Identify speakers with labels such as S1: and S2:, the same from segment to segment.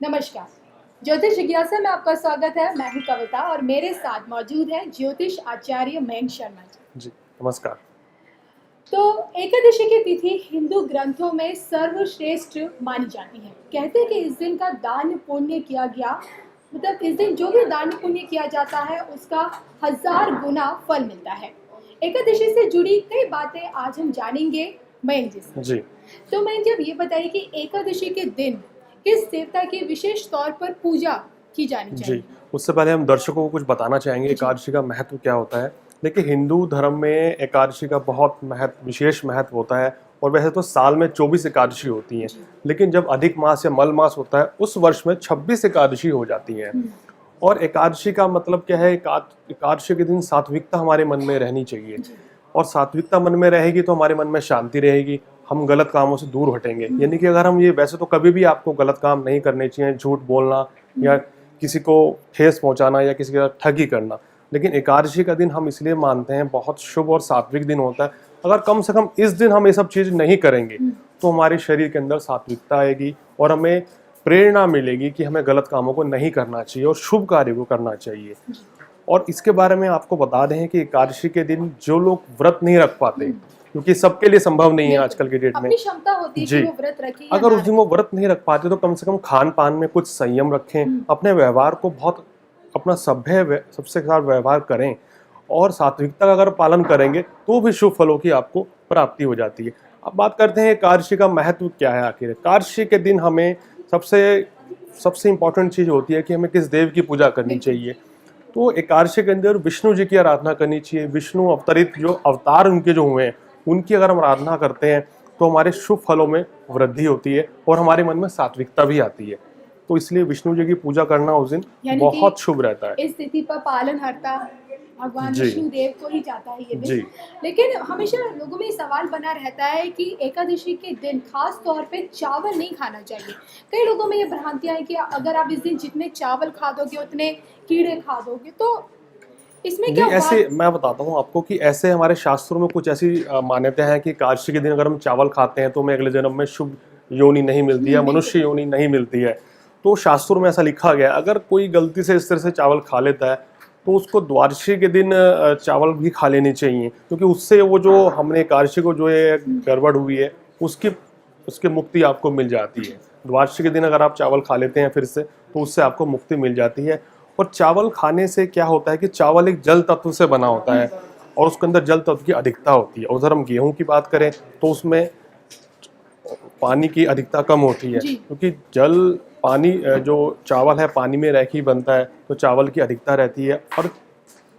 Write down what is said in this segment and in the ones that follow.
S1: नमस्कार। ज्योतिष जिज्ञासा में आपका स्वागत है। मैं हूं कविता और मेरे साथ मौजूद है ज्योतिष आचार्य मयंक शर्मा जी।
S2: जी नमस्कार।
S1: तो एकादशी की तिथि हिंदू ग्रंथों में सर्वश्रेष्ठ मानी जाती है। कहते हैं कि इस दिन का दान पुण्य किया गया, मतलब इस दिन जो भी दान पुण्य किया जाता है उसका 1000 गुना फल मिलता है। एकादशी से जुड़ी कई बातें आज हम जानेंगे मयंक जी से।
S2: जी
S1: तो मयंक जी, अब ये बताइए कि एकादशी के दिन किस देवता की विशेष तौर पर पूजा की जानी
S2: जी
S1: चाहिए?
S2: उससे पहले हम दर्शकों को कुछ बताना चाहेंगे
S1: जी।
S2: एकादशी का महत्व क्या होता है। देखिए हिंदू धर्म में एकादशी का बहुत विशेष महत्व होता है। और वैसे तो साल में 24 एकादशी होती हैं,
S1: जी।
S2: लेकिन जब अधिक मास या मल मास होता है उस वर्ष में 26 एकादशी हो जाती हैं।
S1: हुँ।
S2: और एकादशी का मतलब क्या है, एकादशी के दिन सात्विकता हमारे मन में रहनी चाहिए।
S1: जी।
S2: और सात्विकता मन में रहेगी तो हमारे मन में शांति रहेगी, हम गलत कामों से दूर हटेंगे। यानी कि अगर हम ये, वैसे तो कभी भी आपको गलत काम नहीं करने चाहिए, झूठ बोलना या किसी को ठेस पहुंचाना या किसी के साथ ठगी करना, लेकिन एकादशी का दिन हम इसलिए मानते हैं बहुत शुभ और सात्विक दिन होता है। अगर कम से कम इस दिन हम ये सब चीज़ नहीं करेंगे तो हमारे शरीर के अंदर सात्विकता आएगी और हमें प्रेरणा मिलेगी कि हमें गलत कामों को नहीं करना चाहिए और शुभ कार्य को करना चाहिए। और इसके बारे में आपको बता दें कि एकादशी के दिन जो लोग व्रत नहीं रख पाते, क्योंकि सबके लिए संभव नहीं है आजकल के डेट में,
S1: अपनी क्षमता होती है कि
S2: जी,
S1: वो व्रत रखे या
S2: अगर
S1: ना
S2: उस दिन वो व्रत नहीं रख पाते तो कम से कम खान पान में कुछ संयम रखें, अपने व्यवहार को बहुत अपना सबसे साथ व्यवहार करें और सात्विकता का अगर पालन करेंगे तो भी शुभ फलों की आपको प्राप्ति हो जाती है। अब बात करते हैं एकादशी का महत्व क्या है। आखिर एकादशी के दिन हमें सबसे सबसे इम्पोर्टेंट चीज़ होती है कि हमें किस देव की पूजा करनी चाहिए। तो एकादशी के अंदर विष्णु जी की आराधना करनी चाहिए। विष्णु अवतरित जो अवतार उनके जो हुए हैं उनकी अगर हम आराधना करते हैं तो हमारे शुभ फलों में वृद्धि होती है और हमारे मन में सात्विकता भी आती है। तो इसलिए विष्णु जी की पूजा करना उस दिन
S1: यानी
S2: बहुत
S1: कि
S2: शुभ रहता है।
S1: इस तिथि पर पालनहर्ता भगवान
S2: जी
S1: विष्णु देव को ही जाता है ये दिन।
S2: जी
S1: लेकिन हमेशा लोगों में ये सवाल बना रहता है कि एकादशी के दिन खास तौर पे चावल नहीं खाना चाहिए। कई लोगों में ये भ्रांतियां हैं कि अगर आप इस दिन जितने चावल खा दोगे उतने कीड़े खा दोगे। तो इसमें
S2: जी,
S1: क्या
S2: ऐसे
S1: बात?
S2: मैं बताता हूँ आपको कि ऐसे हमारे शास्त्रों में कुछ ऐसी मान्यता है कि एकादशी के दिन अगर हम चावल खाते हैं तो हमें अगले जन्म में शुभ योनि नहीं मिलती है,
S1: बिल्कुल।
S2: मनुष्य योनि नहीं मिलती है। तो शास्त्रों में ऐसा लिखा गया है। अगर कोई गलती से इस तरह से चावल खा लेता है तो उसको द्वादशी के दिन चावल भी खा लेने चाहिए, क्योंकि उससे वो जो हमने एकादशी को जो ये गड़बड़ हुई है उसकी उसकी मुक्ति आपको मिल जाती है। द्वादशी के दिन अगर आप चावल खा लेते हैं फिर से तो उससे आपको मुक्ति मिल जाती है। और चावल खाने से क्या होता है कि चावल एक जल तत्व से बना होता है और उसके अंदर जल तत्व की अधिकता होती है। और अगर हम गेहूं की बात करें तो उसमें पानी की अधिकता कम होती है,
S1: जी।
S2: क्योंकि जल पानी जो चावल है पानी में रह के ही बनता है, तो चावल की अधिकता रहती है। और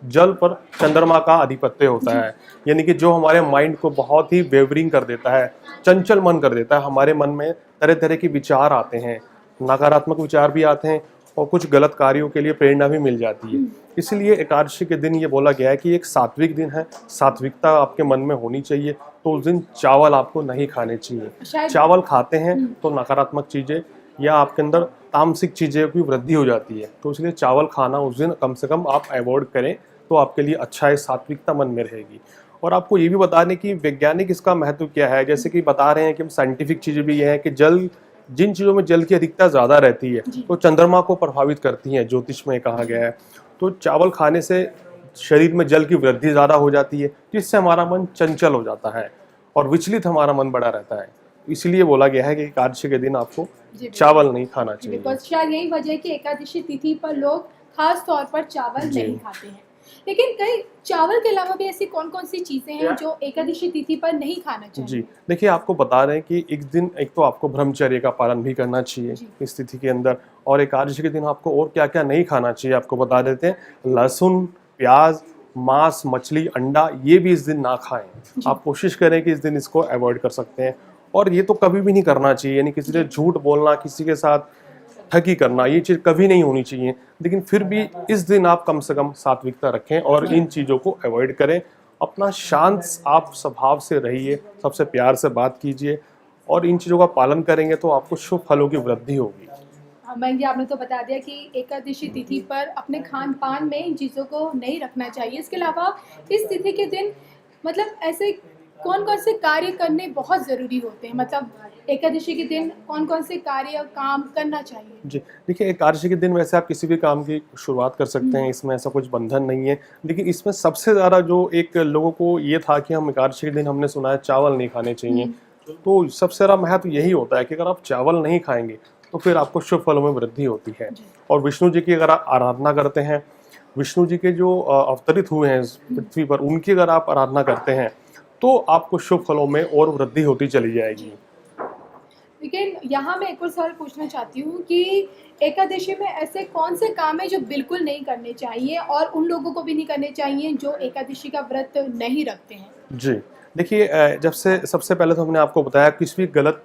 S2: जल पर चंद्रमा का आधिपत्य होता है, यानी कि जो हमारे माइंड को बहुत ही वेवरिंग कर देता है, चंचल मन कर देता है। हमारे मन में तरह तरह के विचार आते हैं, नकारात्मक विचार भी आते हैं और कुछ गलत कार्यों के लिए प्रेरणा भी मिल जाती है। इसलिए एकादशी के दिन ये बोला गया है कि एक सात्विक दिन है, सात्विकता आपके मन में होनी चाहिए। तो उस दिन चावल आपको नहीं खाने चाहिए।
S1: शायद
S2: चावल खाते हैं तो नकारात्मक चीज़ें या आपके अंदर तामसिक चीज़ें की वृद्धि हो जाती है। तो इसलिए चावल खाना उस दिन कम से कम आप अवॉइड करें तो आपके लिए अच्छा है, सात्विकता मन में रहेगी। और आपको ये भी बता दें कि वैज्ञानिक इसका महत्व क्या है। जैसे कि बता रहे हैं कि हम साइंटिफिक चीज़ें भी ये हैं कि जल, जिन चीज़ों में जल की अधिकता ज़्यादा रहती है तो चंद्रमा को प्रभावित करती हैं, ज्योतिष में कहा गया है। तो चावल खाने से शरीर में जल की वृद्धि ज़्यादा हो जाती है, जिससे हमारा मन चंचल हो जाता है और विचलित हमारा मन बड़ा रहता है। इसलिए बोला गया है कि एकादशी के दिन आपको
S1: जी, बिल्कुल।
S2: चावल नहीं खाना
S1: जी,
S2: चाहिए।
S1: बिल्कुल। शायद यही वजह है कि एकादशी तिथि पर लोग खास तौर पर चावल
S2: जी
S1: नहीं खाते हैं। लेकिन कई चावल के अलावा भी ऐसी कौन-कौन सी चीज़ें हैं जो एकादशी तिथि पर नहीं खाना
S2: जी,
S1: चाहिए?
S2: देखिए आपको बता रहे हैं कि एक दिन एक तो आपको ब्रह्मचर्य का पालन भी करना चाहिए
S1: जी।
S2: इस तिथि के अंदर। और एकादशी के दिन आपको और क्या क्या नहीं खाना चाहिए आपको बता देते हैं। लहसुन, प्याज, मांस, मछली, अंडा ये भी इस दिन ना खाएं। आप कोशिश करें कि इस दिन इसको अवॉइड कर सकते हैं। और ये तो कभी भी नहीं करना चाहिए, यानी किसी से झूठ बोलना, किसी के साथ ठगी करना, ये चीज़ कभी नहीं होनी चाहिए। लेकिन फिर भी इस दिन आप कम से कम सात्विकता रखें और इन चीज़ों को अवॉइड करें। अपना शांत आप स्वभाव से रहिए, सबसे प्यार से बात कीजिए और इन चीज़ों का पालन करेंगे तो आपको शुभ फलों की वृद्धि होगी।
S1: मयंक जी, आपने तो बता दिया कि एकादशी तिथि पर अपने खान-पान में इन चीज़ों को नहीं रखना चाहिए। इसके अलावा इस तिथि के दिन मतलब ऐसे कौन कौन से कार्य करने बहुत ज़रूरी होते हैं, मतलब एकादशी के दिन कौन कौन से कार्य काम करना चाहिए?
S2: जी, देखिए एकादशी के दिन वैसे आप किसी भी काम की शुरुआत कर सकते हैं, इसमें ऐसा कुछ बंधन नहीं है। लेकिन इसमें सबसे ज़्यादा जो एक लोगों को ये था कि हम एकादशी के दिन हमने सुना है चावल नहीं खाने चाहिए। तो सबसे ज़्यादा महत्व यही होता है कि अगर आप चावल नहीं खाएँगे, तो फिर आपको शुभ फलों में वृद्धि होती है।
S1: जी।
S2: और विष्णु जी की अगर आप आराधना करते हैं, विष्णु जी के जो अवतरित हुए हैं इस पृथ्वी पर, उनकी अगर आप आराधना करते हैं, तो आपको शुभ फलों में और वृद्धि होती चली जाएगी।
S1: लेकिन यहाँ मैं एक और सवाल पूछना चाहती हूँ कि एकादशी में ऐसे कौन से काम हैं जो बिल्कुल नहीं करने चाहिए और उन लोगों को भी नहीं करने चाहिए जो एकादशी का व्रत नहीं रखते हैं?
S2: जी, देखिए जब से सबसे पहले तो हमने आपको बताया किसी भी गलत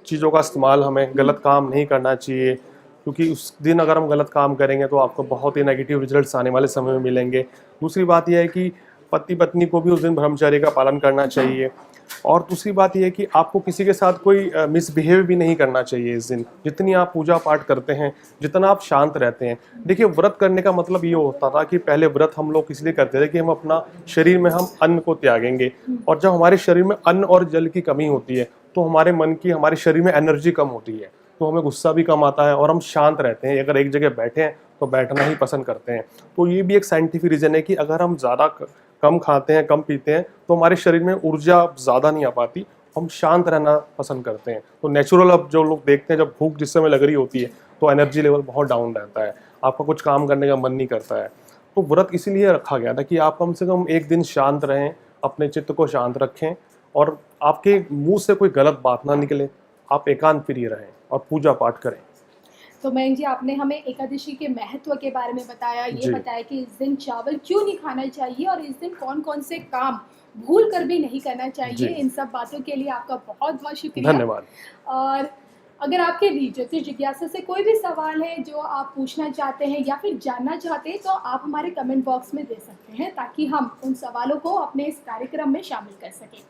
S2: चीज़ों का इस्तेमाल हमें गलत काम नहीं करना चाहिए, क्योंकि उस दिन अगर हम गलत काम करेंगे तो आपको बहुत ही नेगेटिव रिजल्ट्स आने वाले समय में मिलेंगे। दूसरी बात ये है कि पति-पत्नी को भी उस दिन ब्रह्मचर्य का पालन करना चाहिए। और दूसरी बात ये है कि आपको किसी के साथ कोई मिसबिहेव भी नहीं करना चाहिए इस दिन। जितनी आप पूजा-पाठ करते हैं, जितना आप शांत रहते हैं। देखिए व्रत करने का मतलब ये होता था कि पहले व्रत हम लोग इसलिए करते थे कि हम अपना शरीर में हम अन्न को त्यागेंगे, और जब हमारे शरीर में अन्न और जल की कमी होती है, तो हमारे मन की, हमारे शरीर में एनर्जी कम होती है, तो हमें गुस्सा भी कम आता है और हम शांत रहते हैं। अगर एक जगह बैठे हैं तो बैठना ही पसंद करते हैं। तो ये भी एक साइंटिफिक रीज़न है कि अगर हम ज़्यादा कम खाते हैं, कम पीते हैं, तो हमारे शरीर में ऊर्जा ज़्यादा नहीं आ पाती, हम शांत रहना पसंद करते हैं। तो नेचुरल अब जो लोग देखते हैं, जब भूख जिस समय लग रही होती है तो एनर्जी लेवल बहुत डाउन रहता है, आपका कुछ काम करने का मन नहीं करता है। तो व्रत इसीलिए रखा गया था कि आप कम से कम एक दिन शांत रहें, अपने चित्त को शांत रखें और आपके मुँह से कोई गलत बात ना निकले, आप एकांत प्रिय रहें और पूजा पाठ करें।
S1: तो मयंक जी, आपने हमें एकादशी के महत्व के बारे में बताया, ये
S2: जी।
S1: बताया कि इस दिन चावल क्यों नहीं खाना चाहिए और इस दिन कौन-कौन से काम भूल कर भी नहीं करना चाहिए।
S2: जी।
S1: इन सब बातों के लिए आपका बहुत-बहुत शुक्रिया।
S2: धन्यवाद।
S1: और अगर आपके भी ज्योतिष जिज्ञासा से कोई भी सवाल है जो आप पूछना चाहते हैं या फिर जानना चाहते हैं, तो आप हमारे कमेंट बॉक्स में दे सकते हैं ताकि हम उन सवालों को अपने इस कार्यक्रम में शामिल कर सकें।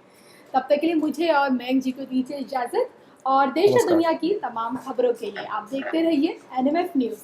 S1: तब तक के लिए मुझे और मयंक जी को दीजिए इजाज़त, और देश और
S2: नमस्कार।
S1: दुनिया की तमाम खबरों के लिए आप देखते रहिए NMF न्यूज़।